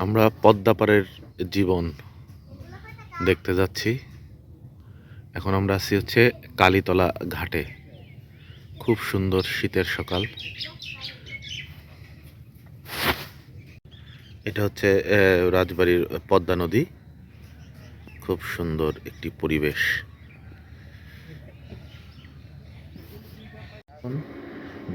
আমরা পদ্মাপাড়ের জীবন দেখতে যাচ্ছি। এখন আমরা আছি হচ্ছে কালীতলা ঘাটে। খুব সুন্দর শীতের সকাল। এটা হচ্ছে রাজবাড়ির পদ্মা নদী। খুব সুন্দর একটি পরিবেশ।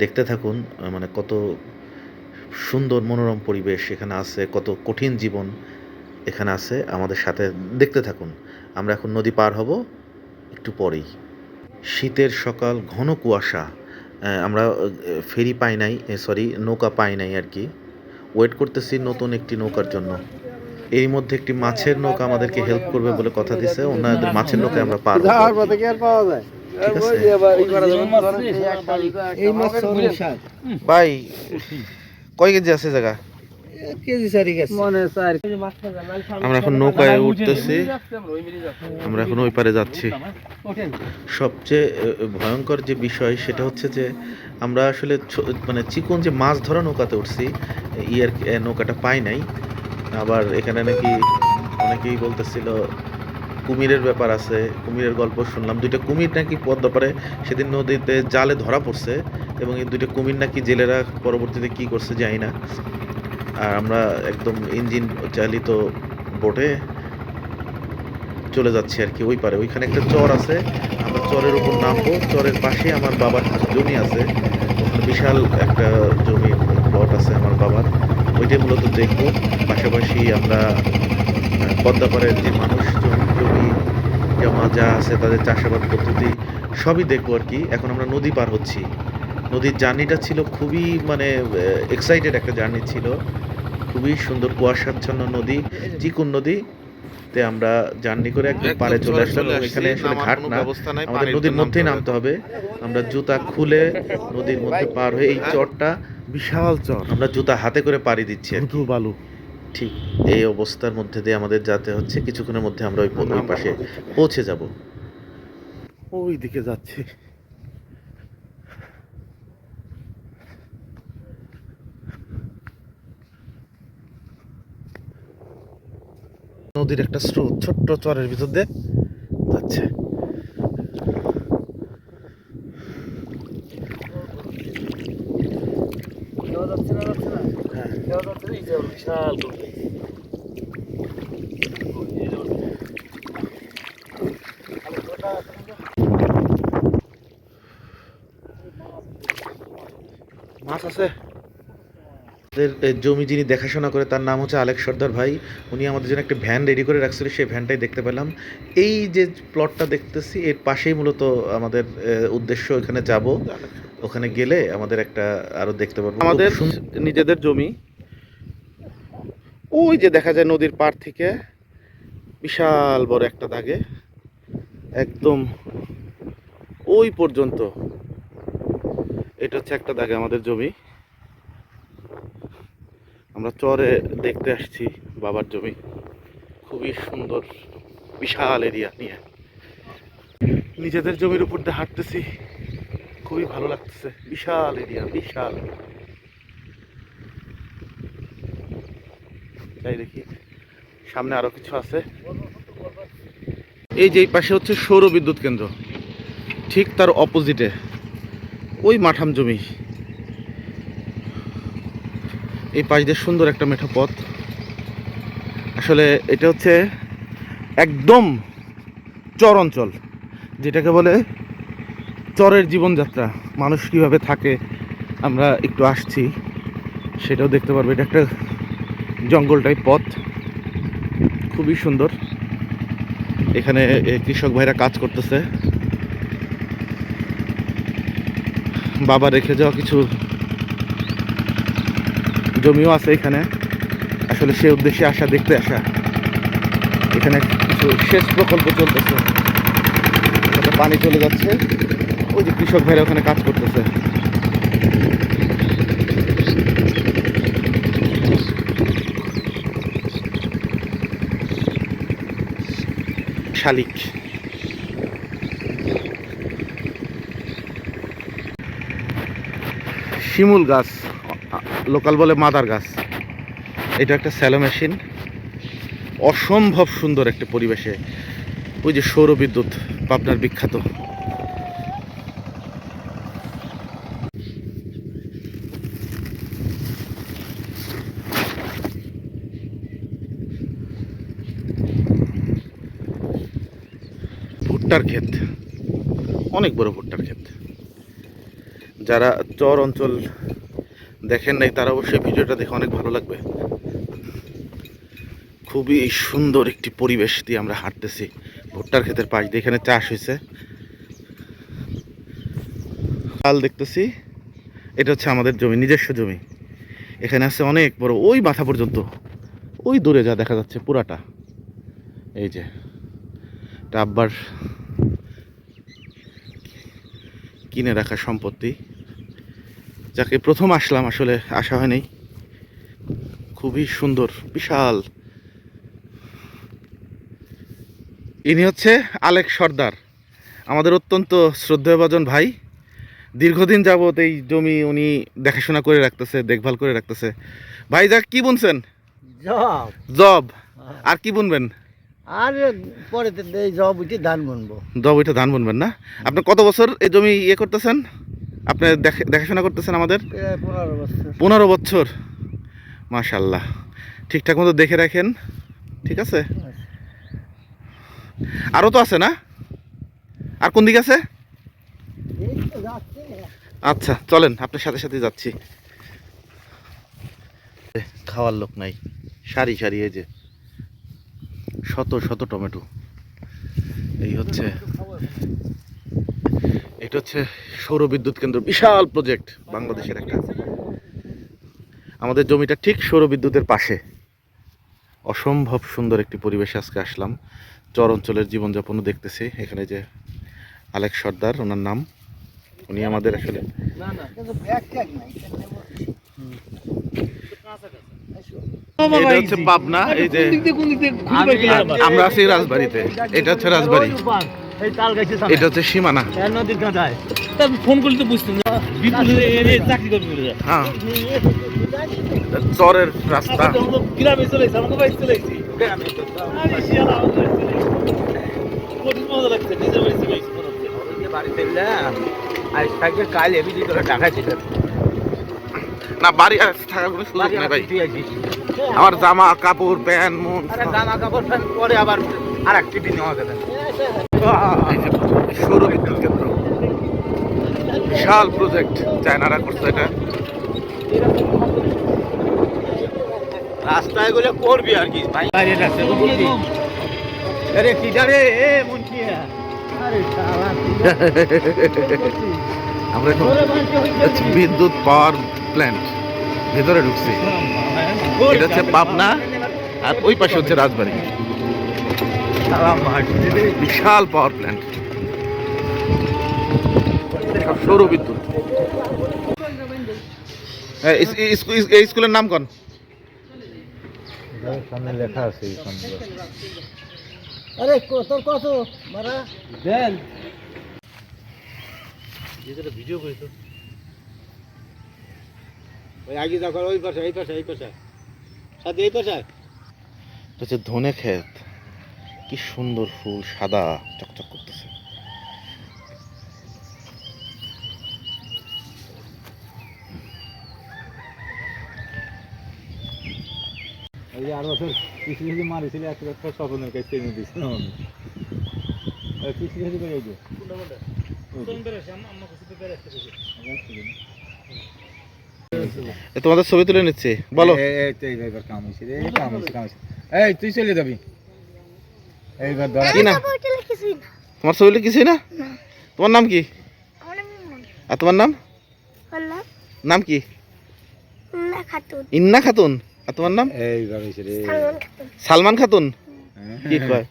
দেখতে থাকুন, মানে কত সুন্দর মনোরম পরিবেশ এখানে আছে, কত কঠিন জীবন এখানে আছে। আমাদের সাথে দেখতে থাকুন। আমরা এখন নদী পার হব একটু পরেই। শীতের সকাল, ঘন কুয়াশা। আমরা ফেরি পাই নাই, সরি নৌকা পাই নাই আর কি। ওয়েট করতেছি নতুন একটি নৌকার জন্য। এর মধ্যে একটি মাছের নৌকা আমাদেরকে হেল্প করবে বলে কথা দিছে। ওনাদের মাছের নৌকায় আমরা পার হব। ঠিক আছে ভাই, কয় কেজি আছে জায়গা? আমরা এখন নৌকায় উঠতেছি। আমরা এখন ওই পারে যাচ্ছি। সবচেয়ে ভয়ঙ্কর যে বিষয় সেটা হচ্ছে যে আমরা আসলে মানে চিকন যে মাছ ধরা নৌকাতে উঠছি, ইয়ার নৌকাটা পাই নাই। আবার এখানে নাকি অনেকেই বলতেছিল কুমিরের ব্যাপার আছে, কুমিরের গল্প শুনলাম। দুইটা কুমির নাকি পদ্মাপাড়ে সেদিন নদীতে জালে ধরা পড়ছে, এবং এই দুইটা কুমির নাকি জেলেরা পরবর্তীতে কি করছে জানি না। আর আমরা একদম ইঞ্জিন চালিত বোটে চলে যাচ্ছি আর কি ওই পারে। ওইখানে একটা চর আছে, আমরা চরের উপর নামবো। চরের পাশে আমার বাবার জমি আছে, ওখানে বিশাল একটা জমি প্লট আছে আমার বাবার। ওইটাই মূলত দেখবো। পাশাপাশি আমরা পদ্মাপাড়ের যে মানুষজন, জমি জমা যা আছে, তাদের চাষাবাদ পদ্ধতি সবই দেখবো আর কি। এখন আমরা নদী পার হচ্ছি। নদীর জার্নিটা ছিল খুবই মানে এক্সাইটেড একটা জার্নি ছিল। খুবই সুন্দর কুয়াশাচ্ছন্ন নদী, চিকুন নদী। তে আমরা জার্নি করে একদম পারে চলে আসলাম। এখানে আসলে ঘাট না, আমাদের নদীর মধ্যেই নামতে হবে। আমরা জুতা খুলে নদীর মধ্যে পার হয়ে, এই চরটা বিশাল চর, আমরা জুতা হাতে করে পাড়ি দিচ্ছি আর কি। বালু ঠিক এই অবস্থার মধ্যে দিয়ে আমাদের যেতে হচ্ছে। কিছুক্ষণের মধ্যে আমরা ওই পাশে পৌঁছে যাব। ওই দিকে যাচ্ছি। নদীর একটা স্রোত ছোট্ট চরের ভিতর দিয়ে যাচ্ছে। মাছ আছে। জমি যিনি দেখাশোনা করে তার নাম হচ্ছে আলেক সর্দার ভাই। উনি আমাদের জন্য একটা ভ্যান রেডি করে রাখছিল, সেই ভ্যানটাই দেখতে পেলাম। এই যে প্লটটা দেখতেছি এর পাশেই মূলত আমাদের উদ্দেশ্য। এখানে যাব, ওখানে গেলে আমাদের একটা আরো দেখতে পারবো আমাদের নিজেদের জমি। ওই যে দেখা যায় নদীর পাড় থেকে বিশাল বড় একটা দাগে, একদম ওই পর্যন্ত। এটা হচ্ছে একটা দাগে আমাদের জমি। আমরা চরে দেখতে আসছি বাবার জমি। খুবই সুন্দর বিশাল এরিয়া নিয়ে নিজেদের জমির উপর দিয়ে হাঁটতেছি। খুবই ভালো লাগতেছে। বিশাল এরিয়া, বিশাল। তাই দেখি সামনে আরো কিছু আছে। এই যে এই পাশে হচ্ছে সৌর বিদ্যুৎ কেন্দ্র, ঠিক তার অপোজিটে ওই মাঠাম জমি। এই পাশ দিয়ে সুন্দর একটা মেঠো পথ। আসলে এটা হচ্ছে একদম চর অঞ্চল, যেটাকে বলে চরের জীবনযাত্রা। মানুষ কীভাবে থাকে আমরা একটু আসছি, সেটাও দেখতে পারবো। এটা একটা জঙ্গল টাইপ পথ, খুবই সুন্দর। এখানে কৃষক ভাইরা কাজ করতেছে। বাবা রেখে যাওয়া কিছু জমিও আছে এখানে। আসলে সে উদ্দেশ্যে আসা, দেখতে আসা। এখানে কিছু সেচ প্রকল্প চলতেছে, পানি চলে যাচ্ছে। ওই যে কৃষক ভাইরা ওখানে কাজ করতেছে। শালিক, শিমুল গাছ, লোকাল বলে মাদার গাছ। এটা একটা স্যালো মেশিন, অসম্ভব সুন্দর একটা পরিবেশে। ওই যে সৌর বিদ্যুৎ, পাবনার বিখ্যাত। ভুট্টার ক্ষেত, অনেক বড় ভুট্টার ক্ষেত। যারা চর অঞ্চল দেখেন নাই তারা অবশ্যই ভিডিওটা দেখে অনেক ভালো লাগবে। খুবই সুন্দর একটি পরিবেশ দিয়ে আমরা হাঁটতেছি ভুট্টার ক্ষেতের পাশ দিয়ে। এখানে চাষ হয়েছে, চাল দেখতেছি। এটা হচ্ছে আমাদের জমি, নিজস্ব জমি। এখানে আছে অনেক বড়, ওই মাথা পর্যন্ত, ওই দূরে যা দেখা যাচ্ছে পুরাটা। এই যে এটা আব্বার কিনে রাখা সম্পত্তি, যাকে প্রথম আসলাম, আসলে আসা হয়নি। খুবই সুন্দর, বিশাল। ইনি হচ্ছে আলেক সর্দার, আমাদের অত্যন্ত শ্রদ্ধেয়ভাজন ভাই। দীর্ঘদিন যাবত এই জমি উনি দেখাশোনা করে রাখতেছে, দেখভাল করে রাখতেছে। ভাই যা কি বুনছেন? জব। আর কি বুনবেন? আর পরে জব উঠে ধান বুনবো। জব ওইটা ধান বুনবেন না? আপনি কত বছর এই জমি করতেছেন? আপনি দেখাশোনা করতেছেন আমাদের? 15 বছর। 15 বছর। মাশাআল্লাহ, ঠিকঠাক মতো দেখে রাখেন, ঠিক আছে? আরও তো আছে না? আর কোন দিকে আছে? আচ্ছা চলেন, আপনার সাথে সাথে যাচ্ছি। খাওয়ার লোক নাই, সারি সারি এই যে শত শত টমেটো। এই হচ্ছে, এটা হচ্ছে সৌর বিদ্যুৎ কেন্দ্র, বিশাল প্রজেক্ট বাংলাদেশের একটা। আমাদের জমিটা ঠিক সৌর বিদ্যুতের পাশে। অসম্ভব সুন্দর একটি পরিবেশে আজকে আসলাম। চর অঞ্চলের জীবনযাপনও দেখতেছি। এখানে যে আলেক সর্দার, ওনার নাম, উনি আমাদের আসলে এটা হচ্ছে পাবনা। এই যে আমরা আছি রাজবাড়িতে, এটা হচ্ছে রাজবাড়ি, এটা হচ্ছে সীমানা। ফোন করলে তো বুঝতেন না, চাকরি করবি। হ্যাঁ, চরের রাস্তা। গ্রামে চলে এসে আমাকে বাড়ি চলে এসেছি। মজা লাগছে, নিজের বাড়ি চলে এসেছি। বাড়িতে কাল এমনি করে টাকা ছিল না, বাড়ি আর থাকার কোনো সুযোগ নেই ভাই। আমার জামা কাপড় প্যান্ট মুন, জামা কাপড় প্যান্ট পরে আবার আর এক টিভি নেওয়া যাবে। সৌর বিদ্যুৎ কেন্দ্র, বিশাল প্রজেক্ট চায়নারা করছে এটা। রাস্তায় গুলো করবি আর কি ভাই। আরে কি জানে এ মন কি আমরা এখন বিদ্যুৎ পাওয়ার প্ল্যান্ট ভেতরে ঢুকছি। এটা হচ্ছে পাবনা, আর ওই পাশে হচ্ছে রাজবাড়ি। বিশাল পাওয়ার প্ল্যান্ট, সব সৌর বিদ্যুৎ। এই স্কুলের নাম কোন? লেখা আছে। আরে কত কত মারা দেন ভিডিও করি তো। ওই আগে দেখো, ওই পাশে এই পাশে এই পাশে সাথে এই পাশে। এটা হচ্ছে ধনে ক্ষেত, কি সুন্দর ফুল, সাদা চকচক করতেছে। এই যে 8 বছর কৃষি যদি মারিছিল একটা স্বপ্নের কাছে এনে দিছিল কৃষি যদি করে এই যে তোমাদের ছবি তুলে নিচ্ছি, বলো। এইবার কাম হইছে রে, কাম হইছে। এই তুই চলে যাবি এইবার ধর কি না, তোমার ছবিটা কিছুই না? তোমার নাম কি? আর তোমার নাম? নাম কি? ইন্না খাতুন। আর তোমার নাম? এইবার হইছে রে, সালমান খাতুন। কি কয়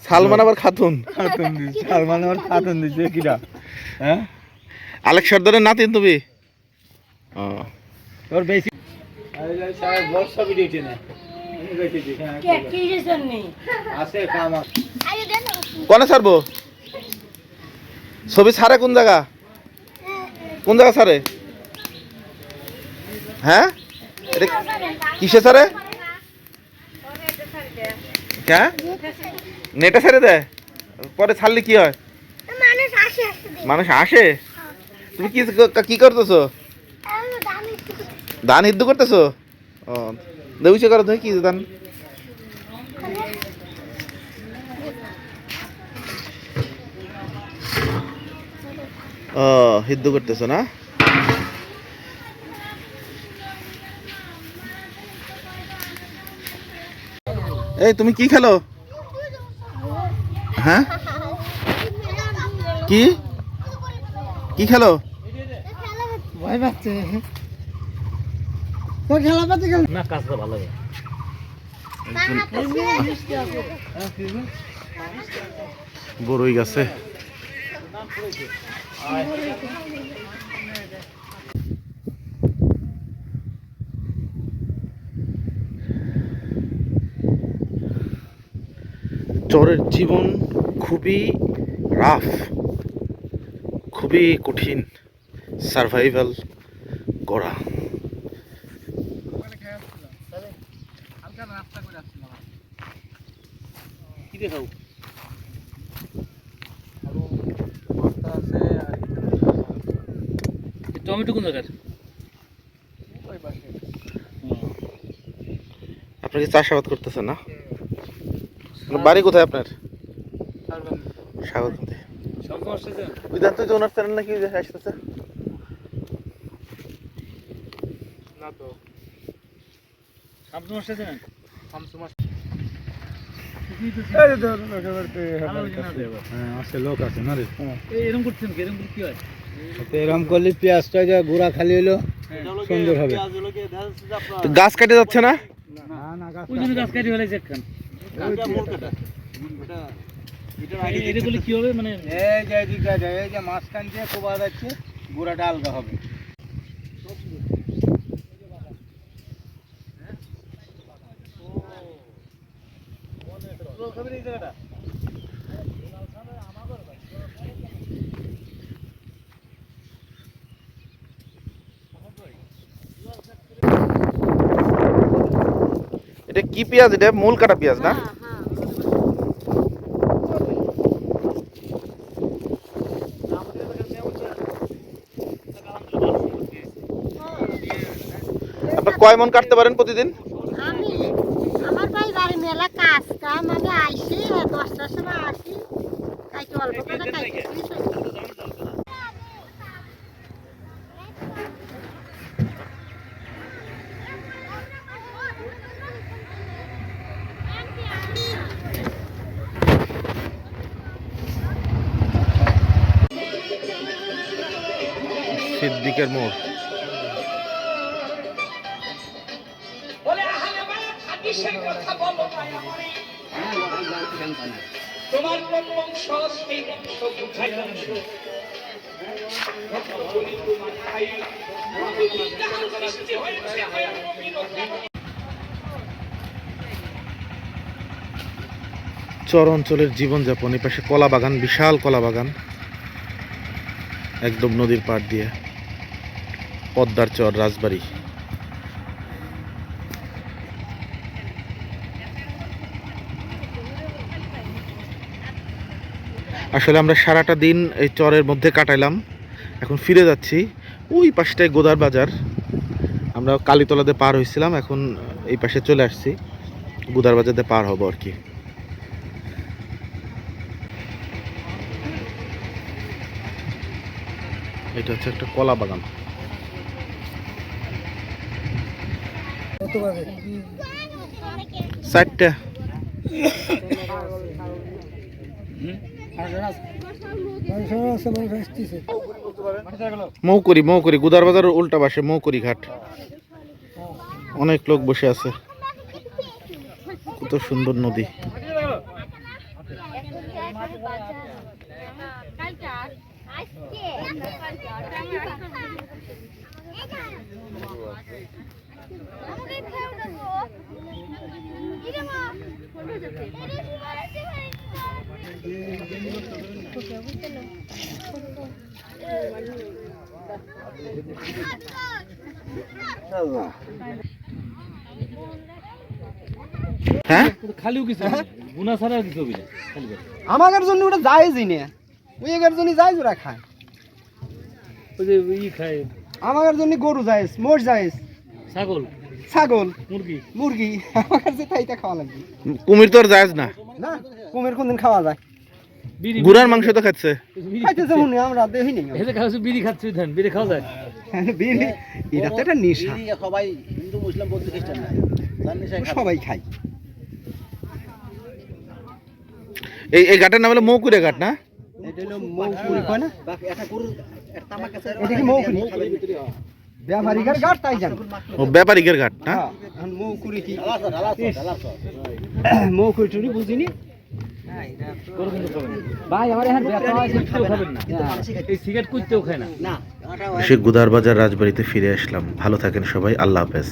সালমান আবার খাতুন? খাতুন দিছে, সালমান আবার খাতুন দিছে কিরা? হ্যাঁ, আলেক সর্দারের নাতিন তুমি? ও, তোর বেশি এই সারা বর্ষা ভিডিও টেনে আছে কাম কোনে ছাড়বো ছবি? ছাড়ে কোন জায়গা? কোন জায়গা ছাড়ে? হ্যাঁ, এটা কিসে ছাড়ে? কে নেটে ছেড়ে দেয়, পরে ছাড়লে কি হয়? মানুষ আসে? তুমি কি কি করতেছো? ধান সিদ্ধ করতেছো? ও দেউছে করো, তুমি কি ধান? ও সিদ্ধ করতেছো না? এই তুমি কি খেলো? হ্যাঁ কি কি খেলো? ভয় পাচ্ছে তো খেলা পাচ্ছে কেন না কাজটা ভালো হবে। বড়ই গাছে চরের জীবন খুবই রাফ, খুবই কঠিন সারভাইভাল করা। কি দিয়ে খাও? টমেটো কোন জায়গার? আপনার কি চাষাবাদ করতেছেন না? বাড়ি কোথায় আপনার? স্বাগততে বিধান্ত যে ওনার চ্যানেল নাকি আসতেছে না তো শামসু মাস্টার জানেন? শামসু মাস্টার আছে লোক আছে না রে। এরকম করছেন কি? এরকম কি হয়? এরকম করলে পেঁয়াজটা যা গুঁড়া খালি হলো সুন্দর হবে। তো গাছ কেটে যাচ্ছে না? ওই জন্য গাছ কাটি হলে যেখান এটা করলে কি হবে? মানে এই যে এদিকে আছে, এই যে মাঝখান দিয়ে কোবা যাচ্ছে, গুঁড়াটা আলগা হবে। এটা কি পেঁয়াজ? এটা মূল কাটা পেঁয়াজ না? আপনি কয় মন কাটতে পারেন প্রতিদিন? আমি আমার ভাই বাড়ি মেলা কাজ কাম আমি আইসি 10টার সময় আসি কাইতে অল্প করে কাইতে সিদ্দিকের মোড়। তোমার কোন বংশ সেই বংশ বুঝাই চর অঞ্চলের জীবনযাপন, এই পাশে কলা বাগান, বিশাল কলা বাগান একদম নদীর পাড় দিয়ে, পদ্মার চর রাজবাড়ি। আসলে আমরা সারাটা দিন এই চরের মধ্যে কাটাইলাম, এখন ফিরে যাচ্ছি। ওই পাশটায় গোদার বাজার, আমরা কালীতলাতে পার হয়েছিলাম, এখন এই পাশে চলে আসছি, গোদার বাজারে পার হব আর কি। এটা হচ্ছে একটা কলা বাগান। চারটা মৌকরি, মৌকরি গুদার বাজারের উল্টা পাশে মৌকরি ঘাট, অনেক লোক বসে আছে, কত সুন্দর নদী। হ্যাঁ খালিও কিছু গুনা ছাড়া কিছু হবে না খালি করে। আমাদের জন্য ওটা যায়জই না, ওই এর জন্য যায়জ ওরা খায়। ওই যে ই খায় আমাদের জন্য গরু যায়জ, মোষ যায়জ, ছাগল ছাগল, মুরগি মুরগি, আমার কাছে তাইটা খাওয়া লাগবে কুমির তো আর জায়েজ না, না। কুমির কোনদিন খাওয়া যায়? বিড়ি গুড়ার মাংস তো খাচ্ছে। বিড়ি খাইতে যেমন আমরা দেখি নি। এসে খাওয়া বিড়ি খাচ্ছে ধান বিড়ি খাওয়া যায় বিড়ি এটা তো একটা নেশা, সবাই হিন্দু মুসলিম বৌদ্ধ খ্রিস্টান না, সবাই খায়। এই ঘাটের নাম হলো মৌকুড়ে ঘাট না? এটা হলো মৌকুড়ি কয় না? এটা কি মৌকুড়ি? ব্যাপারীদের ঘাট তাই জানো। ও ব্যাপারিকের ঘাট না? হ্যাঁ, এখন মৌকুড়ি কি? মৌকুড়ি টুড়ি বুঝিনি ভাই। আমার এখন ব্যথা আছে, খাবেন না এই সিগারেট কুইতেও খায় না। সে গুদার বাজার রাজবাড়িতে ফিরে আসলাম। ভালো থাকেন সবাই, আল্লাহ হাফেজ।